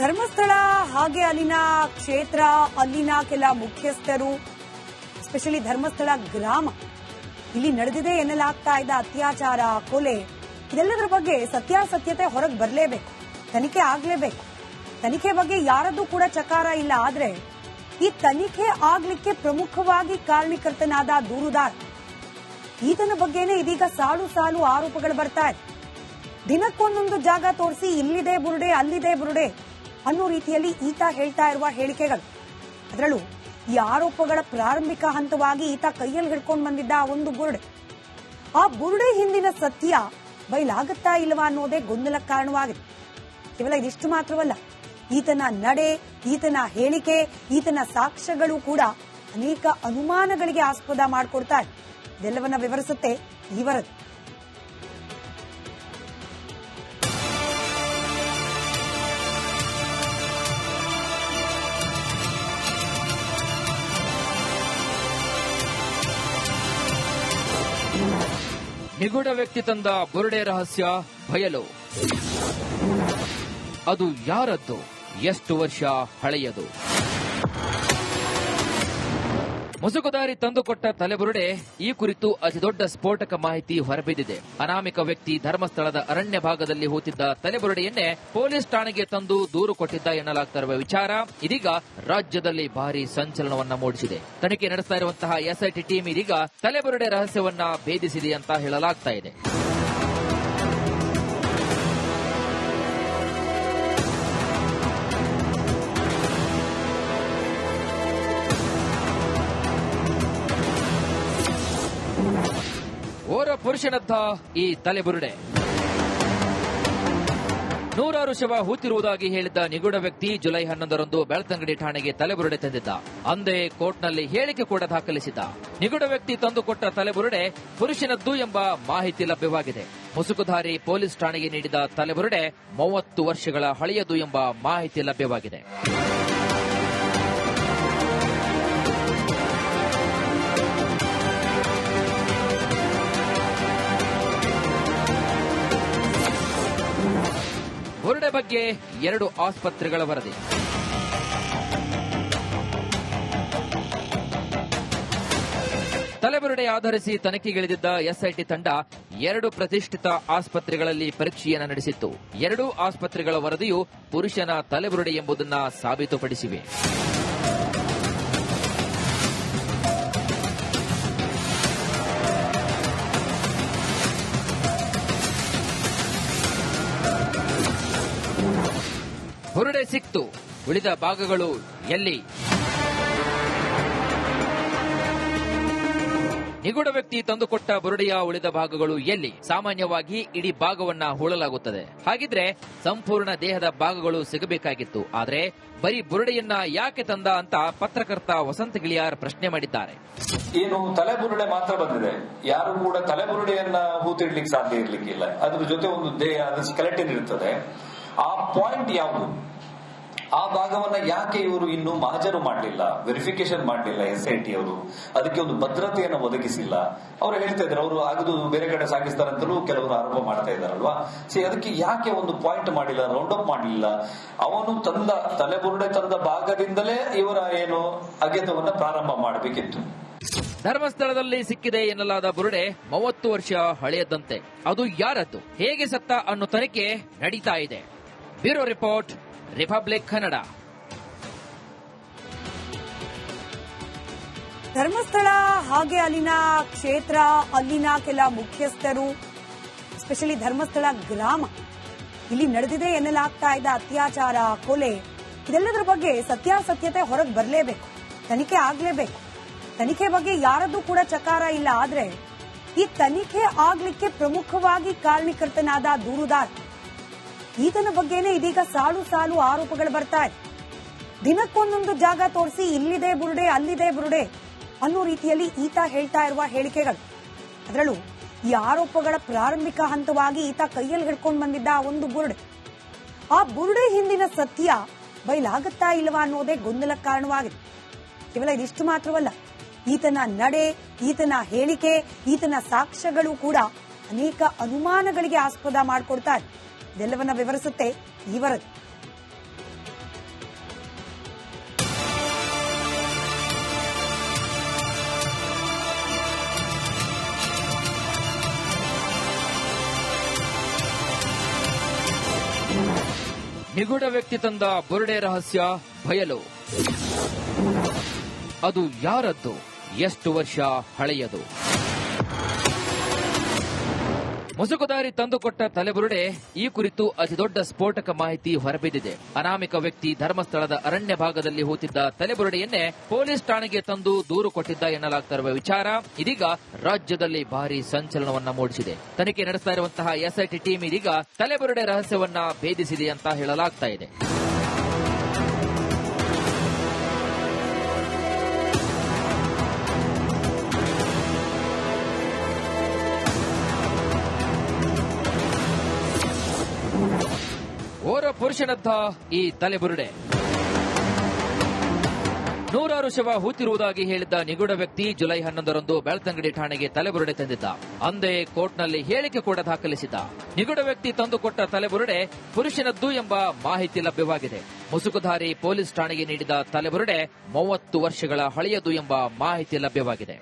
ಧರ್ಮಸ್ಥಳ ಹಾಗೆ ಅಲ್ಲಿನ ಕ್ಷೇತ್ರ, ಅಲ್ಲಿನ ಕೆಲ ಮುಖ್ಯಸ್ಥರು, ಎಸ್ಪೆಷಲಿ ಧರ್ಮಸ್ಥಳ ಗ್ರಾಮ, ಇಲ್ಲಿ ನಡೆದಿದೆ ಎನ್ನಲಾಗ್ತಾ ಇದ್ದ ಅತ್ಯಾಚಾರ, ಕೊಲೆ, ಇದೆಲ್ಲದರ ಬಗ್ಗೆ ಸತ್ಯಾಸತ್ಯತೆ ಹೊರಗೆ ಬರಲೇಬೇಕು, ತನಿಖೆ ಆಗಲೇಬೇಕು. ತನಿಖೆ ಬಗ್ಗೆ ಯಾರದ್ದು ಕೂಡ ಚಕಾರ ಇಲ್ಲ. ಆದ್ರೆ ಈ ತನಿಖೆ ಆಗ್ಲಿಕ್ಕೆ ಪ್ರಮುಖವಾಗಿ ಕಾರಣೀಕರ್ತನಾದ ದೂರುದಾರ, ಈತನ ಬಗ್ಗೆನೇ ಇದೀಗ ಸಾಲು ಸಾಲು ಆರೋಪಗಳು ಬರ್ತಾ ಇದೆ. ದಿನಕ್ಕೊಂದೊಂದು ಜಾಗ ತೋರಿಸಿ ಇಲ್ಲಿದೆ ಬುರುಡೆ, ಅಲ್ಲಿದೆ ಬುರುಡೆ ಅನ್ನೋ ರೀತಿಯಲ್ಲಿ ಈತ ಹೇಳ್ತಾ ಇರುವ ಹೇಳಿಕೆಗಳು. ಅದರಲ್ಲೂ ಈ ಆರೋಪಗಳ ಪ್ರಾರಂಭಿಕ ಹಂತವಾಗಿ ಈತ ಕೈಯಲ್ಲಿ ಹಿಡ್ಕೊಂಡು ಬಂದಿದ್ದ ಒಂದು ಬುರುಡೆ, ಆ ಬುರುಡೆ ಹಿಂದಿನ ಸತ್ಯ ಬಯಲಾಗುತ್ತಾ ಇಲ್ವಾ ಅನ್ನೋದೇ ಗೊಂದಲಕ್ಕೆ ಕಾರಣವಾಗಿದೆ. ಕೇವಲ ಇದಿಷ್ಟು ಮಾತ್ರವಲ್ಲ, ಈತನ ನಡೆ, ಈತನ ಹೇಳಿಕೆ, ಈತನ ಸಾಕ್ಷ್ಯಗಳು ಕೂಡ ಅನೇಕ ಅನುಮಾನಗಳಿಗೆ ಆಸ್ಪದ ಮಾಡಿಕೊಡ್ತಾ ಇದೆ. ಇದೆಲ್ಲವನ್ನ ವಿವರಿಸುತ್ತೆ ಈ ವರದಿ. ನಿಗೂಢ ವ್ಯಕ್ತಿ ತಂದ ಬುರುಡೆ ರಹಸ್ಯ ಬಯಲು. ಅದು ಯಾರದ್ದು, ಎಷ್ಟು ವರ್ಷ ಹಳೆಯದು? ಮುಸುಕುದಾರಿ ತಂದುಕೊಟ್ಟ ತಲೆಬುರುಡೆ, ಈ ಕುರಿತು ಅತಿದೊಡ್ಡ ಸ್ಫೋಟಕ ಮಾಹಿತಿ ಹೊರಬಿದ್ದಿದೆ. ಅನಾಮಿಕ ವ್ಯಕ್ತಿ ಧರ್ಮಸ್ಥಳದ ಅರಣ್ಯ ಭಾಗದಲ್ಲಿ ಹೂತಿದ್ದ ತಲೆಬುರುಡೆಯನ್ನೇ ಪೊಲೀಸ್ ಠಾಣೆಗೆ ತಂದು ದೂರು ಕೊಟ್ಟಿದ್ದ ಎನ್ನಲಾಗ್ತಾ ಇರುವ ವಿಚಾರ ಇದೀಗ ರಾಜ್ಯದಲ್ಲಿ ಭಾರಿ ಸಂಚಲನವನ್ನ ಮೂಡಿಸಿದೆ. ತನಿಖೆ ನಡೆಸ್ತಾ ಇರುವಂತಹ ಎಸ್ಐಟಿ ಟೀಮ್ ಇದೀಗ ತಲೆಬುರುಡೆ ರಹಸ್ಯವನ್ನ ಭೇದಿಸಿದೆ ಅಂತ ಹೇಳಲಾಗ್ತಾ ಇದೆ. ಓರ್ವ ಪುರುಷನದ್ದ ಈ ತಲೆಬುರುಡೆ. ನೂರಾರು ಶವ ಹೂತಿರುವುದಾಗಿ ಹೇಳಿದ್ದ ನಿಗೂಢ ವ್ಯಕ್ತಿ ಜುಲೈ 11ರಂದು ಬೆಳ್ತಂಗಡಿ ಠಾಣೆಗೆ ತಲೆಬುರುಡೆ ತಂದಿದ್ದ. ಅಂದೇ ಕೋರ್ಟ್ನಲ್ಲಿ ಹೇಳಿಕೆ ಕೂಡ ದಾಖಲಿಸಿದ್ದ. ನಿಗೂಢ ವ್ಯಕ್ತಿ ತಂದುಕೊಟ್ಟ ತಲೆಬುರುಡೆ ಪುರುಷನದ್ದು ಎಂಬ ಮಾಹಿತಿ ಲಭ್ಯವಾಗಿದೆ. ಮುಸುಕುಧಾರಿ ಪೊಲೀಸ್ ಠಾಣೆಗೆ ನೀಡಿದ ತಲೆಬುರುಡೆ 30 ವರ್ಷಗಳ ಹಳೆಯದು ಎಂಬ ಮಾಹಿತಿ ಲಭ್ಯವಾಗಿದೆ. ಬುರುಡೆ ಬಗ್ಗೆ 2 ಆಸ್ಪತ್ರೆಗಳ ವರದಿ. ತಲೆಬುರುಡೆ ಆಧರಿಸಿ ತನಿಖೆಗಿಳಿದಿದ್ದ ಎಸ್ಐಟಿ ತಂಡ 2 ಪ್ರತಿಷ್ಠಿತ ಆಸ್ಪತ್ರೆಗಳಲ್ಲಿ ಪರೀಕ್ಷೆಯನ್ನು ನಡೆಸಿತ್ತು. 2 ಆಸ್ಪತ್ರೆಗಳ ವರದಿಯು ಪುರುಷನ ತಲೆಬುರುಡೆ ಎಂಬುದನ್ನು ಸಾಬೀತುಪಡಿಸಿವೆ. ಬುರುಡೆ ಸಿಕ್ತು, ಉಳಿದ ಭಾಗಗಳು ಎಲ್ಲಿ? ನಿಗೂಢ ವ್ಯಕ್ತಿ ತಂದುಕೊಟ್ಟ ಬುರುಡೆಯ ಉಳಿದ ಭಾಗಗಳು ಎಲ್ಲಿ? ಸಾಮಾನ್ಯವಾಗಿ ಇಡೀ ಭಾಗವನ್ನ ಹೂಳಲಾಗುತ್ತದೆ. ಹಾಗಿದ್ರೆ ಸಂಪೂರ್ಣ ದೇಹದ ಭಾಗಗಳು ಸಿಗಬೇಕಾಗಿತ್ತು. ಆದ್ರೆ ಬರೀ ಬುರುಡೆಯನ್ನ ಯಾಕೆ ತಂದ ಅಂತ ಪತ್ರಕರ್ತ ವಸಂತ ಗಿಳಿಯಾರ್ ಪ್ರಶ್ನೆ ಮಾಡಿದ್ದಾರೆ. ಏನು ತಲೆಬುರುಡೆ ಮಾತ್ರ ಬಂದಿದೆ, ಯಾರು ಕೂಡ ತಲೆಬುರುಡೆಯನ್ನ ಹೂತಿಡ್ಲಿಕ್ಕೆ ಸಾಧ್ಯ ಇರ್ಲಿಕ್ಕಿಲ್ಲ. ಅದ್ರ ಜೊತೆ ಒಂದು ದೇಹ ಸ್ಕೆಲೆಟನ್ ಇರ್ತದೆ. ಆ ಪಾಯಿಂಟ್ ಯಾವುದು, ಆ ಭಾಗವನ್ನ ಯಾಕೆ ಇವರು ಇನ್ನು ಮಹಜರು ಮಾಡಲಿಲ್ಲ, ವೆರಿಫಿಕೇಶನ್ ಮಾಡಲಿಲ್ಲ ಎಸ್ಐಟಿ ಅವರು, ಅದಕ್ಕೆ ಒಂದು ಭದ್ರತೆಯನ್ನು ಒದಗಿಸಿಲ್ಲ. ಅವರು ಹೇಳ್ತಾ ಇದ್ದಾರೆ, ಅವರು ಆಗದು ಬೇರೆ ಕಡೆ ಸಾಗಿಸ್ತಾರಂತಲೂ ಕೆಲವರು ಆರೋಪ ಮಾಡ್ತಾ ಇದ್ದಾರಲ್ವಾ. ಅದಕ್ಕೆ ಯಾಕೆ ಒಂದು ಪಾಯಿಂಟ್ ಮಾಡಿಲ್ಲ, ರೌಂಡ್ ಅಪ್ ಮಾಡಲಿಲ್ಲ? ಅವನು ತಂದ ತಲೆಬುರುಡೆ ತಂದ ಭಾಗದಿಂದಲೇ ಇವರ ಏನು ಅಗೆತವನ್ನ ಪ್ರಾರಂಭ ಮಾಡಬೇಕಿತ್ತು. ಧರ್ಮಸ್ಥಳದಲ್ಲಿ ಸಿಕ್ಕಿದೆ ಎನ್ನಲಾದ ಬುರುಡೆ 30 ವರ್ಷ ಹಳೆಯದಂತೆ. ಅದು ಯಾರದ್ದು, ಹೇಗೆ ಸತ್ತ ಅನ್ನೋ ತನಿಖೆ ನಡೀತಾ ಇದೆ. Bureau report, republic Kannada. Dharmasthala ಹಾಗೆ ಅಲ್ಲಿನ ಕ್ಷೇತ್ರ, ಅಲ್ಲಿನ ಕೆಲ ಮುಖ್ಯಸ್ಥರು, ಎಸ್ಪೆಷಲಿ ಧರ್ಮಸ್ಥಳ ಗ್ರಾಮ, ಇಲ್ಲಿ ನಡೆದಿದೆ ಎನ್ನಲಾಗ್ತಾ ಇದ್ದ ಅತ್ಯಾಚಾರ, ಕೊಲೆ, ಇದೆಲ್ಲದರ ಬಗ್ಗೆ ಸತ್ಯಾಸತ್ಯತೆ ಹೊರಗೆ ಬರಲೇಬೇಕು, ತನಿಖೆ ಆಗಲೇಬೇಕು. ತನಿಖೆ ಬಗ್ಗೆ ಯಾರದ್ದು ಕೂಡ ಚಕಾರ ಇಲ್ಲ. ಆದ್ರೆ ಈ ತನಿಖೆ ಆಗ್ಲಿಕ್ಕೆ ಪ್ರಮುಖವಾಗಿ ಕಾರಣೀಕರ್ತನಾದ ದೂರುದಾರ, ಈತನ ಬಗ್ಗೆನೇ ಇದೀಗ ಸಾಲು ಸಾಲು ಆರೋಪಗಳು ಬರ್ತಾ ಇದೆ. ದಿನಕ್ಕೊಂದೊಂದು ಜಾಗ ತೋರಿಸಿ ಇಲ್ಲಿದೆ ಬುರುಡೆ, ಅಲ್ಲಿದೆ ಬುರುಡೆ ಅನ್ನೋ ರೀತಿಯಲ್ಲಿ ಈತ ಹೇಳ್ತಾ ಇರುವ ಹೇಳಿಕೆಗಳು. ಅದರಲ್ಲೂ ಈ ಆರೋಪಗಳ ಪ್ರಾರಂಭಿಕ ಹಂತವಾಗಿ ಈತ ಕೈಯಲ್ಲಿ ಹಿಡ್ಕೊಂಡು ಬಂದಿದ್ದ ಒಂದು ಬುರುಡೆ, ಆ ಬುರುಡೆ ಹಿಂದಿನ ಸತ್ಯ ಬಯಲಾಗುತ್ತಾ ಇಲ್ವಾ ಅನ್ನೋದೇ ಗೊಂದಲಕ್ಕೆ ಕಾರಣವಾಗಿದೆ. ಕೇವಲ ಇದಿಷ್ಟು ಮಾತ್ರವಲ್ಲ, ಈತನ ನಡೆ, ಈತನ ಹೇಳಿಕೆ, ಈತನ ಸಾಕ್ಷ್ಯಗಳು ಕೂಡ ಅನೇಕ ಅನುಮಾನಗಳಿಗೆ ಆಸ್ಪದ ಮಾಡಿಕೊಡ್ತಾ ಇದೆ. ಇದೆಲ್ಲವನ್ನ ವಿವರಿಸುತ್ತೆ ಈ ವರದಿ. ನಿಗೂಢ ವ್ಯಕ್ತಿ ತಂದ ಬುರುಡೆ ರಹಸ್ಯ ಬಯಲು. ಅದು ಯಾರದ್ದು, ಎಷ್ಟು ವರ್ಷ ಹಳೆಯದು? ಮುಸುಕುದಾರಿ ತಂದುಕೊಟ್ಟ ತಲೆಬುರುಡೆ, ಈ ಕುರಿತು ಅತಿದೊಡ್ಡ ಸ್ಫೋಟಕ ಮಾಹಿತಿ ಹೊರಬಿದ್ದಿದೆ. ಅನಾಮಿಕ ವ್ಯಕ್ತಿ ಧರ್ಮಸ್ಥಳದ ಅರಣ್ಯ ಭಾಗದಲ್ಲಿ ಹೂತಿದ್ದ ತಲೆಬುರುಡೆಯನ್ನೇ ಪೊಲೀಸ್ ಠಾಣೆಗೆ ತಂದು ದೂರು ಕೊಟ್ಟಿದ್ದ ಎನ್ನಲಾಗ್ತಿರುವ ವಿಚಾರ ಇದೀಗ ರಾಜ್ಯದಲ್ಲಿ ಭಾರಿ ಸಂಚಲನವನ್ನ ಮೂಡಿಸಿದೆ. ತನಿಖೆ ನಡೆಸ್ತಾ ಇರುವಂತಹ ಎಸ್ಐಟಿ ಟೀಮ್ ಇದೀಗ ತಲೆಬುರುಡೆ ರಹಸ್ಯವನ್ನ ಭೇದಿಸಿದೆ ಅಂತ ಹೇಳಲಾಗ್ತಾ ಇದೆ. ಓರ್ವ ಪುರುಷನದ್ದ ಈ ತಲೆಬುರುಡೆ. ನೂರಾರು ಶವ ಹೂತಿರುವುದಾಗಿ ಹೇಳಿದ್ದ ನಿಗೂಢ ವ್ಯಕ್ತಿ ಜುಲೈ 11ರಂದು ಬೆಳ್ತಂಗಡಿ ಠಾಣೆಗೆ ತಲೆಬುರುಡೆ ತಂದಿದ್ದ. ಅಂದೇ ಕೋರ್ಟ್ನಲ್ಲಿ ಹೇಳಿಕೆ ಕೂಡ ದಾಖಲಿಸಿದ್ದ. ನಿಗೂಢ ವ್ಯಕ್ತಿ ತಂದುಕೊಟ್ಟ ತಲೆಬುರುಡೆ ಪುರುಷನದ್ದು ಎಂಬ ಮಾಹಿತಿ ಲಭ್ಯವಾಗಿದೆ. ಮುಸುಕುಧಾರಿ ಪೊಲೀಸ್ ಠಾಣೆಗೆ ನೀಡಿದ ತಲೆಬುರುಡೆ 30 ವರ್ಷಗಳ ಹಳೆಯದು ಎಂಬ ಮಾಹಿತಿ ಲಭ್ಯವಾಗಿದೆ.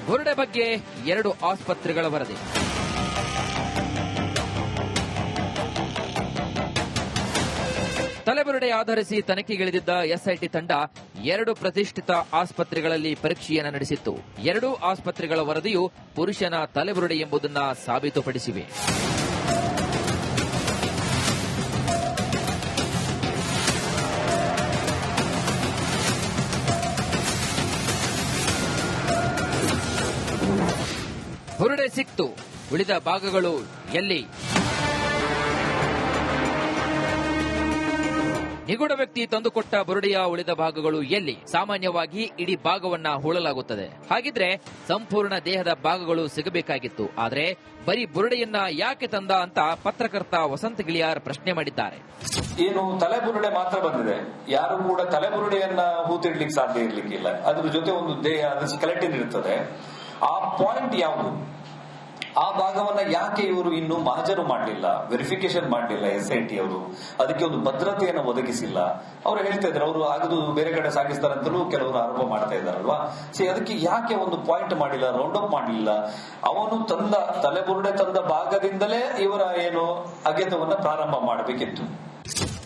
ಬುರುಡೆ ಬಗ್ಗೆ 2 ಆಸ್ಪತ್ರೆಗಳ ವರದಿ. ತಲೆಬುರುಡೆ ಆಧರಿಸಿ ತನಿಖೆಗಿಳಿದಿದ್ದ ಎಸ್ಐಟಿ ತಂಡ 2 ಪ್ರತಿಷ್ಠಿತ ಆಸ್ಪತ್ರೆಗಳಲ್ಲಿ ಪರೀಕ್ಷೆಯನ್ನು ನಡೆಸಿತ್ತು. 2 ಆಸ್ಪತ್ರೆಗಳ ವರದಿಯು ಪುರುಷನ ತಲೆಬುರುಡೆ ಎಂಬುದನ್ನು ಸಾಬೀತುಪಡಿಸಿವೆ. ಬುರುಡೆ ಸಿಕ್ತು, ಉಳಿದ ಭಾಗಗಳು ಎಲ್ಲಿ? ನಿಗೂಢ ವ್ಯಕ್ತಿ ತಂದುಕೊಟ್ಟ ಬುರುಡೆಯ ಉಳಿದ ಭಾಗಗಳು ಎಲ್ಲಿ? ಸಾಮಾನ್ಯವಾಗಿ ಇಡೀ ಭಾಗವನ್ನ ಹೂಳಲಾಗುತ್ತದೆ. ಹಾಗಿದ್ರೆ ಸಂಪೂರ್ಣ ದೇಹದ ಭಾಗಗಳು ಸಿಗಬೇಕಾಗಿತ್ತು. ಆದ್ರೆ ಬರೀ ಬುರುಡೆಯನ್ನ ಯಾಕೆ ತಂದ ಅಂತ ಪತ್ರಕರ್ತ ವಸಂತ ಗಿಳಿಯಾರ್ ಪ್ರಶ್ನೆ ಮಾಡಿದ್ದಾರೆ. ಏನು ತಲೆಬುರುಡೆ ಮಾತ್ರ ಬಂದಿದೆ, ಯಾರು ಕೂಡ ತಲೆಬುರುಡೆಯನ್ನ ಹೂತಿಡ್ಲಿಕ್ಕೆ ಸಾಧ್ಯ ಇರ್ಲಿಕ್ಕಿಲ್ಲ. ಅದ್ರ ಜೊತೆ ಒಂದು ದೇಹ, ಅದು ಸ್ಕೆಲೆಟನ್ ಇರ್ತದೆ. ಆ ಪಾಯಿಂಟ್ ಯಾವುದು, ಆ ಭಾಗವನ್ನ ಯಾಕೆ ಇವರು ಇನ್ನು ಮಹಜರು ಮಾಡಲಿಲ್ಲ, ವೆರಿಫಿಕೇಶನ್ ಮಾಡಲಿಲ್ಲ ಎಸ್ಐಟಿ ಅವರು, ಅದಕ್ಕೆ ಒಂದು ಭದ್ರತೆಯನ್ನು ಒದಗಿಸಿಲ್ಲ. ಅವ್ರು ಹೇಳ್ತಾ ಇದ್ರು, ಅವರು ಆಗದು ಬೇರೆ ಕಡೆ ಸಾಗಿಸ್ತಾರಂತಲೂ ಕೆಲವರು ಆರೋಪ ಮಾಡ್ತಾ ಇದ್ದಾರಲ್ವಾ. ಅದಕ್ಕೆ ಯಾಕೆ ಒಂದು ಪಾಯಿಂಟ್ ಮಾಡಿಲ್ಲ, ರೌಂಡ್ ಅಪ್ ಮಾಡಲಿಲ್ಲ? ಅವನು ತಂದ ತಲೆಬುರುಡೆ ತಂದ ಭಾಗದಿಂದಲೇ ಇವರ ಏನು ಅಗೆತವನ್ನ ಪ್ರಾರಂಭ ಮಾಡಬೇಕಿತ್ತು.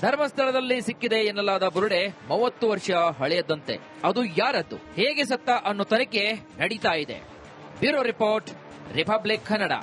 ಧರ್ಮಸ್ಥಳದಲ್ಲಿ ಸಿಕ್ಕಿದೆ ಎನ್ನಲಾದ ಬುರುಡೆ 30 ವರ್ಷ ಹಳೆಯದಂತೆ. ಅದು ಯಾರದ್ದು, ಹೇಗೆ ಸತ್ತ ಅನ್ನೋ ತನಿಖೆ ನಡೀತಾ ಇದೆ. Bureau report, republic Kannada.